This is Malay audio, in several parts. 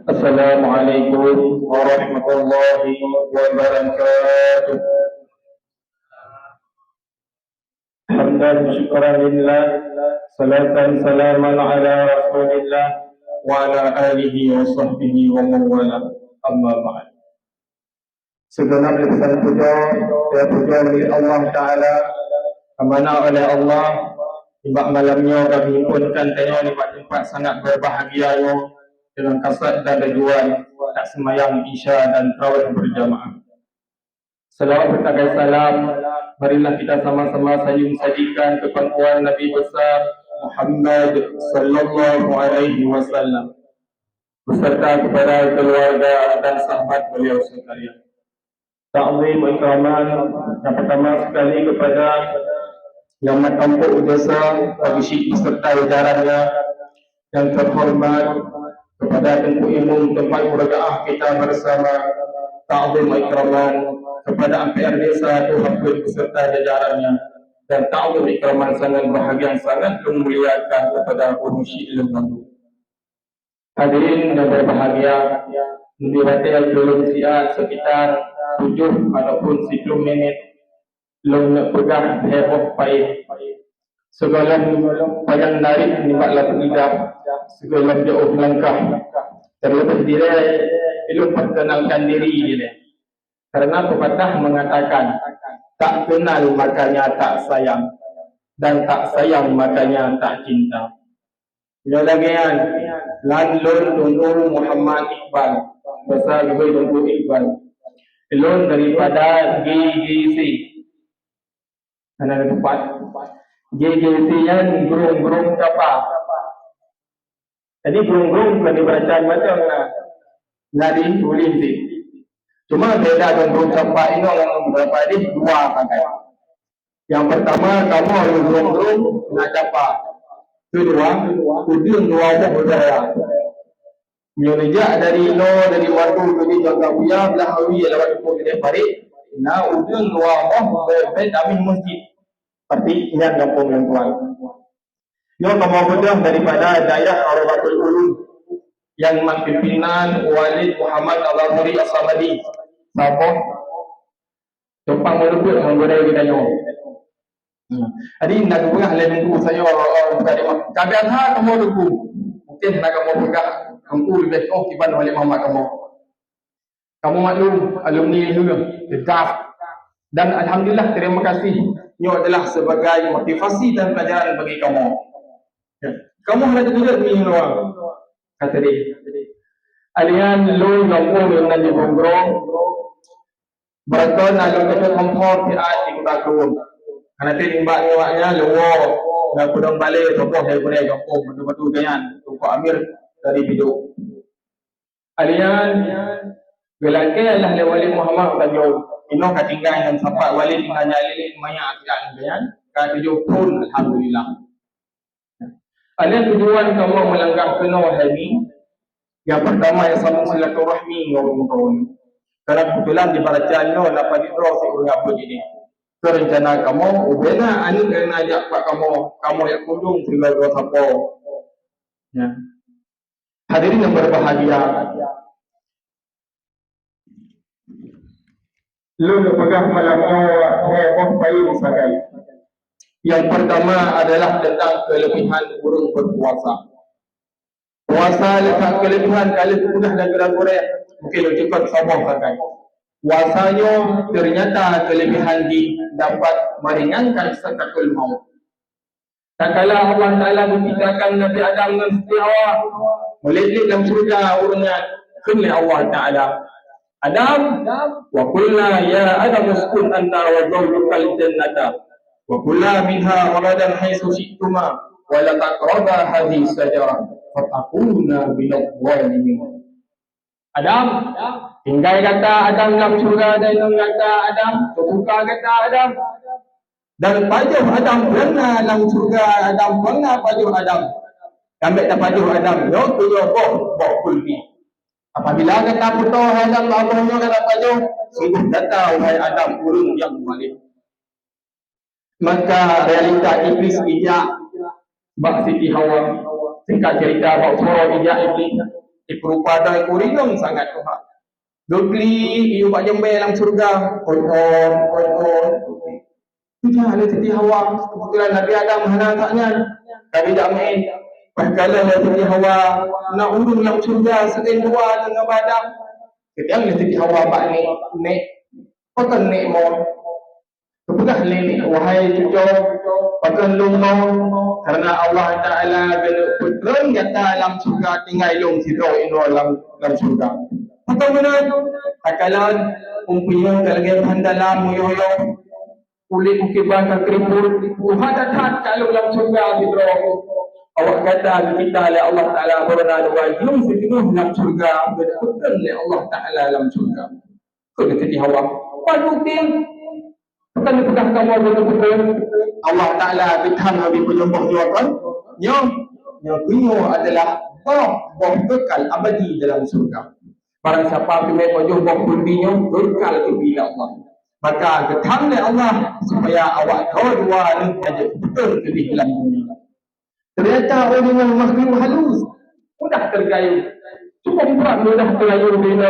Assalamualaikum warahmatullahi wabarakatuh. Hamdan syukran lillah, salatan salaman ala rasulillah wa ala alihi wa sahbihi wa mawala, amma ba'd. Segenap lepasan puja milik Allah Ta'ala, amanah oleh Allah. Sebab malamnya kami himpunkan tanya di tempat sangat berbahagia dengan kasat dan tujuan tak semayang isya dan tarawih berjamaah. Selawat bertakai salam, marilah kita sama-sama saling sajikan ke pangkuan Nabi besar Muhammad sallallahu alaihi wasallam beserta kepada keluarga dan sahabat beliau sekalian. Ta'zim ikraman yang pertama sekali kepada yang menampuk jasa bagi syekh beserta jajarannya yang terhormat, kepada Tengku Imam tempat murjaah kita bersama. Ta'zim ikraman kepada MPR Desa Tuhapun beserta jajarannya, dan ta'zim ikraman sangat bahagia, sangat memuliakan kepada Syekh Lembaga. Hadirin yang berbahagia, dibatal belum siap sekitar 7 ataupun 10 minit belum nak pegang heboh payah. Segala payang narik nimatlah pengidap, segala jauh melangkah. Terlebih dia belum perkenalkan diri dia. Karena pepatah mengatakan, tak kenal makanya tak sayang, dan tak sayang makanya tak cinta. Ini lagi kan, Landlun Tunku Muhammad Iqbal, besar lebih Tunku Iqbal. Elon daripada GGC. Mana ada tempat GGC yang burung-burung capa. Jadi burung-burung bukan dibaca macam nadi tulis sih. Cuma beda dengan burung capa ini yang berapa ini dua pakai. Yang pertama kamu harus burung-burung nak capa. Kedua, udung dua dah berjaya. Menyejak dari dari waktu dari jaga buya belah hawi lewat pun dia parik. Nah udung dua berbeda amin masjid. Seperti ingat kampung yang tuan. Yo kamu bedah daripada daerah Arabatul Ulum yang pimpinan Walid Muhammad Al-Azhari As-Samadi. Siapa? Tumpang meluput menggodai kita nyo. Jadi nak berah lain buku saya tadi kabian ha kamu buku. Mungkin nak kamu pegang buku lebih kiban oleh Muhammad kamu. Kamu maklum alumni juga dekat. Dan alhamdulillah terima kasih. Ini adalah sebagai motivasi dan pelajaran bagi kamu. Ya. Kamu hendak juga ni luang. Kata dia. Alian lu ngampun dengan di Bongrong. Berton alun kata kompor di ati kita kun. Karena dia limbak niwaknya luwo. Dan kudang balik tokoh dari kudang kampung. Betul-betul ganyan. Tuku Amir dari Biduk. Alian gelaknya adalah Walid Muhammad Tajul. Ino katinggal dan sampai Walid tinggalnya lilit banyak akibat ganyan. Katujuh pun alhamdulillah. Ada tujuan kamu melangkah kena wahai. Yang pertama yang sambung silaturahmi ngomong-ngomong. Karena kebetulan di bacanya dapat didro seorang apa jadi. Kerencana kamu, ubena anu kena ajak pak kamu yang kunjung segala siapa. Ya. Hadirin yang berbahagia. Lu pegang malam payu sebagai. Yang pertama adalah tentang kelebihan burung berpuasa. Puasa letak kelebihan kali mudah dan gerak-gerak. Mungkin lu cepat sabah pakai. Puasanya ternyata kelebihan dapat meringankan sakaratul maut. Tak kala Allah Ta'ala menciptakan Nabi Adam dan Siti Hawa melilit dalam surga urunnya oleh Allah Ta'ala. Adam wa qulna ya Adam uskun anta wa zawjukal jannata wa kula minha ragadan haitsu syi'tuma wa la taqraba hadhihi sajarah fatakuna minadh dhalimin. Adam, tinggal kata Adam dalam surga dan kata Adam, terbuka kata Adam. Dan pajuh Adam pernah dalam surga, Adam pernah pajuh Adam. Ambil tak pajuh Adam, yo tujuh boh kulbi. Apabila kata putus Adam, Allahnya kata pajuh, sungguh kata wahai Adam burung yang balik. Maka realita iblis ijak bak Siti Hawa. Singkat cerita bak suara ijak iblis. Iperupada ikurinum sangat Tuhan. Dukli iu pak jembe dalam surga. Kon. Tidak ada Siti Hawa. Kebetulan Nabi Adam hana taknya. Kami tak main. Bahkan Siti Hawa nak urung dalam surga sekian dua dengan badan. Ketika Siti Hawa pak ni pakan ni mo. Kebetulan ni wahai cucu pakan lumno karena Allah Taala berperan nyata dalam surga tinggal long sidro ino dalam surga. Atau mana akalan umpinya kalagayan dalam muyoyo kulit ukiban dan keriput Tuhan datang kalau dalam surga sidro awak kata kita oleh Allah Taala berada wajib sedih dalam surga berperan oleh Allah Taala dalam surga. Kau Siti Hawa padutin bukan dipegang kamu betul-betul Allah Ta'ala bidham habis penyembah kan yang adalah boh kekal abadi dalam surga. Barang siapa pilih wajah boh kundinya kekal bila Allah. Maka ketang oleh Allah supaya awak tahu dua ni aja betul ke di dalam dunia. Ternyata orang yang makhluk halus mudah tergayuh. Cuma mudah tergayuh bila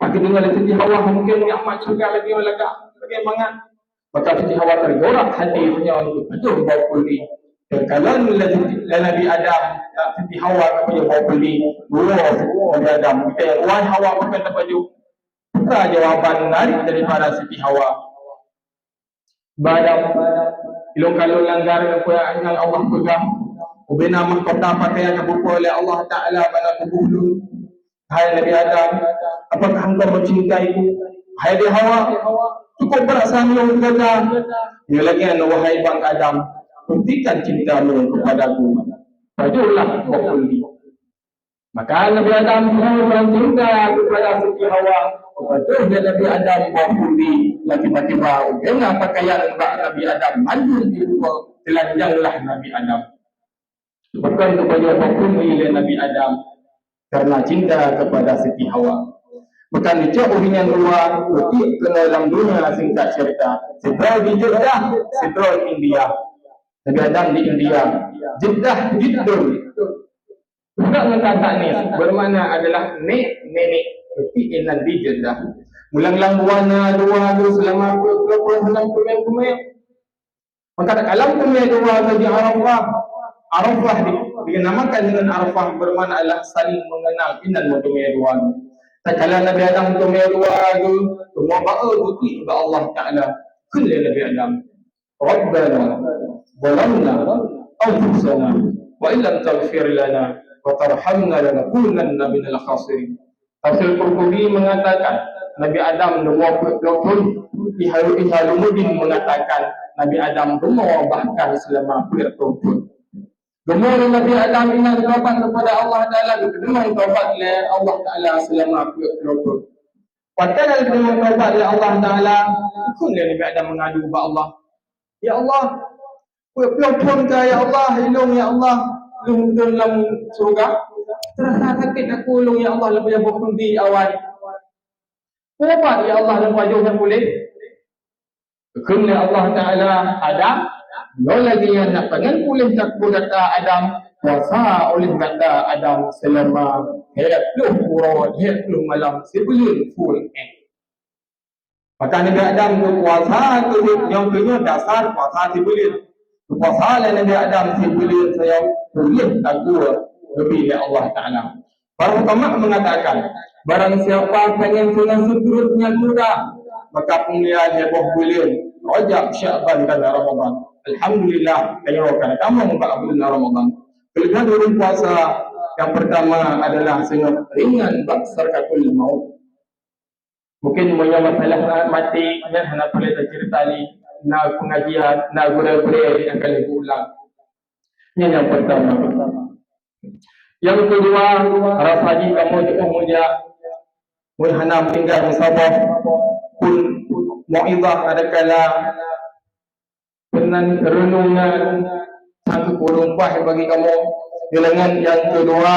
pagi dengar Siti Hawa mungkin nikmat surga lagi lega. Bagaimana? Maka Siti Hawa tergorak hatinya untuk betul bau kulit. Dan kalau Nabi Adam Siti Hawa kepada bau kulit, Nabi Adam kita yang wahai Hawa bukan terpaju. Buka jawaban menarik daripada Siti Hawa. Badam ilong kalau langgar yang Allah pegang. Ubina mahkota pakaian yang berupa oleh Allah Ta'ala pada kubulu. Hai Nabi Adam, apakah engkau mencintaiku? Hai dia Hawa, cukup perasaan yang kata. Ia lagi wahai Bang Adam, buktikan cintamu kepadaku. Pajulah kau kundi. Maka Nabi Adam pun cinta kepada Siti Hawa. Kepada Nabi Adam kau kundi. Tiba-tiba, dengan pakaian Nabi Adam maju di luar telanjanglah Nabi Adam. Bukan kepada kau kundi Nabi Adam karena cinta kepada Siti Hawa. Bukan dicok hubungan luar, tapi kena dalam dunia singkat cerita. Sidra di Jeddah, Sidra di India. Nabi Adam di India. Jeddah Jiddun. Bukan kata ni, bermakna adalah nenek. Tapi inan di Jeddah. Mulang-lang buana dua selama bulan kumai. Maka dalam kumai dua di Arafah. Arafah dinamakan dengan Arafah bermakna adalah saling mengenal inan kumai dua. Tak kala Nabi Adam tu merua tu, semua ba'a bukti kepada Allah Ta'ala. Kala Nabi Adam, Rabbana, zalamna, anfusana, wa illam taghfir lana, wa tarhamna lanakunanna minal khasirin. Tafsir Qurtubi mengatakan, Nabi Adam semua pun Ihalumuddin mengatakan, Nabi Adam semua bahkan selama bertahun. Gemar Nabi Adam ingat taubat kepada Allah Ta'ala. Gemar taubat oleh Allah Ta'ala selama bertahun. Padahal gemar taubat oleh Allah Ta'ala, bukanlah Nabi Adam mengadu kepada Allah. Ya Allah, bertahun ke ya Allah, hilung ya Allah, hilung dalam surga. Terasa sakit aku hilung ya Allah, lebih berhenti awal. Taubat ya Allah dalam wajah yang boleh. Bukanlah Allah Ta'ala Adam. Kalau lagi yang nak pengen boleh tak kata Adam puasa oleh kata Adam selama 20 bulan, 20 malam sebelum full end. Maka Nabi Adam tu puasa tu yang punya dasar puasa sebelum. Puasa lah Nabi Adam sebelum saya boleh aku lebih dari Allah Ta'ala. Para ulama mengatakan barang siapa pengen sunat seterusnya juga maka penglihatannya boleh Rajab, Sya'ban dan Ramadan. Alhamdulillah, kayaknya kamu membuat bulan Ramadan. Kelebihan orang puasa yang pertama adalah sangat ringan baksarkatul maut. Mungkin punya masalah mati, yang hendak boleh cerita ni, nak pengajian, nak guna-guna yang kali ulang. Ini yang pertama. Yang kedua, rasanya kamu cukup mulia, mulia tinggal musabah pun mu'idah adakala dengan renungan satu perumpah bagi kamu. Bilangan yang kedua,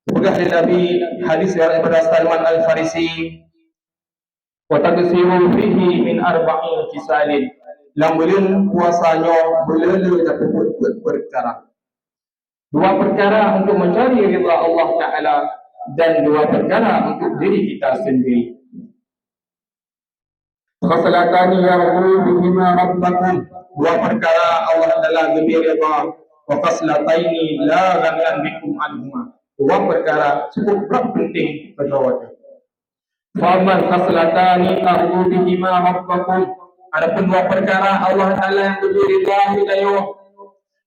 Pegah dari Nabi hadis daripada Salman Al-Farisi, wa taqsimu fihi min arba'in kisalin. Lam bulan puasanya belele dapat perkara. Dua perkara untuk mencari ridha Allah Ta'ala dan dua perkara untuk diri kita sendiri. Khasalatani yarghu bihima rabbakum. Dua perkara Allah telah lebih ridha. Wa khaslataini la ghanan bikum anhuma. Dua perkara cukup berat penting kedua-dua. Faman khaslatani targhu bihima rabbakum. Adapun dua perkara Allah Ta'ala yang lebih ridha hidayah.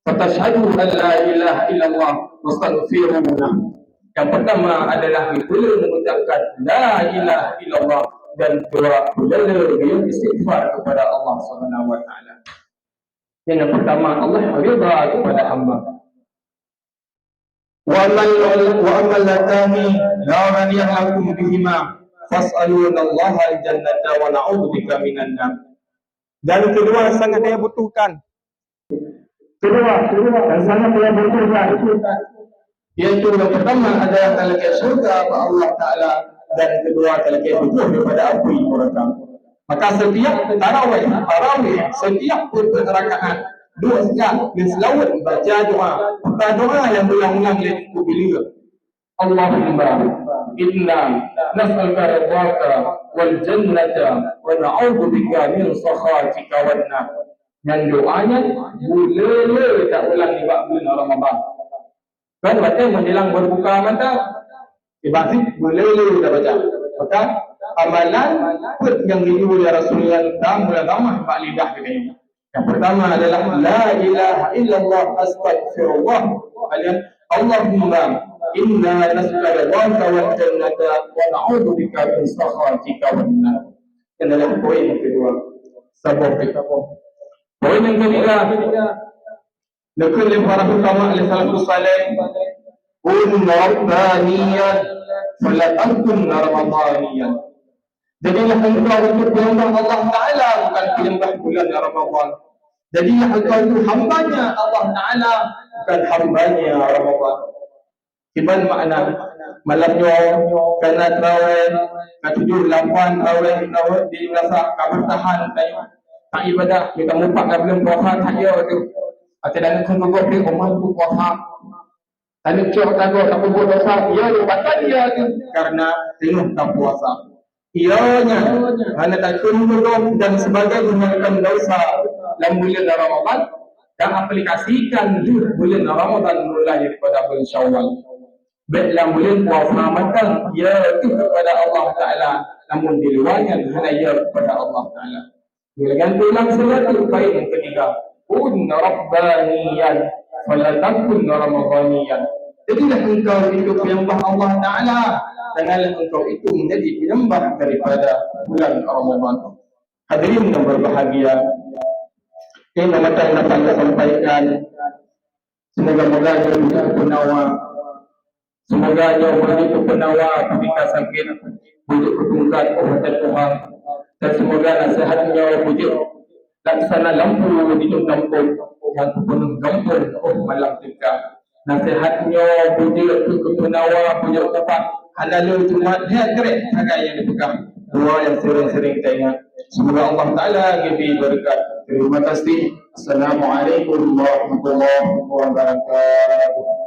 Fatashhadu an la ilaha illallah wa astaghfiruhu. Yang pertama adalah bila mengucapkan la ilaha illallah dan dua bila istighfar kepada Allah Subhanahu wa taala. Yang pertama, Allah ridha kepada hamba. Wa amal latani la ghaniya lakum bihima fas'aluna Allah al-jannata wa na'udzu bika minan nar. Dan kedua sangat saya butuhkan. Kedua dan sangat saya butuhkan. Iaitu yang pertama adalah talaqqi syurga kepada Allah Ta'ala dan kedua talaqqi butuh daripada api neraka. Maka setiap tarawih, setiap rakaat, dua sekali dan selawat baca doa. Baca doa yang berulang-ulang yang bila Allahumma inna nas'aluka ridhaka wal jannata wa na'udzu bika min sakhatika wan nar. Dan doanya boleh tak ulang di bulan Ramadan. Kan baca menjelang berbuka mata, ibadah boleh tak baca. Maka amalan yang diuji oleh Rasulullah dalam bulan Ramadan bak lidah kita. Yang pertama adalah la ilaha illallah astaghfirullah. Allahumma inna nas'aluka ridhaka wal jannata wa na'udzu bika min sakhatika wan nar. Ini adalah poin yang kedua. Sabar kita. Poin yang ketiga, لكل فرح كما لسلف الصالح كن ربانيا فلا تكن رمضانيا. Jadilah engkau untuk penyembah Allah Ta'ala, bukan penyembah bulan Ramadan. Jadilah engkau itu hambanya Allah Ta'ala, bukan hambanya Ramadan. Gimana makna? Malamnya kena terawih, ke 7-8 terawih di rasa bertahan tak ibadah, kita mupak belum puasa tak ya tu. Atau dalam kongkong dia umar tu puasa. Tanya cok takut tak buat dosa, ia batal dia tu karena tengok tak puasa. Ianya hanya tak kongkong dan sebagai menggunakan dosa dalam bulan Ramadan dan aplikasikan bulan Ramadan mulai daripada bulan Syawal. Dalam bulan puasa makan ia itu kepada Allah Ta'ala, namun di luarnya hanya ia kepada Allah Ta'ala. Dengan tulang selatu baik yang ketiga. Kun rabbaniyan fala takun ramadhaniyan. Jadilah engkau itu penyembah Allah Ta'ala, janganlah engkau itu menjadi penyembah daripada bulan Ramadan. Hadirin yang berbahagia, ini yang dapat saya sampaikan. Semoga-moga begitu penawar, semoga begitu penawar ketika sakit, bujuk ketungkat kehormatan Tuhan, dan semoga nasihatnya bujuk laksana lampu di kampung yang penuh kampung malam tika. Nasihatnya puja ke penawa puja tepat halal cuma dia kerek harga yang dipegang. Dua yang sering-sering tanya. Semoga Allah Ta'ala beri berkat. Terima kasih. Assalamualaikum warahmatullahi wabarakatuh.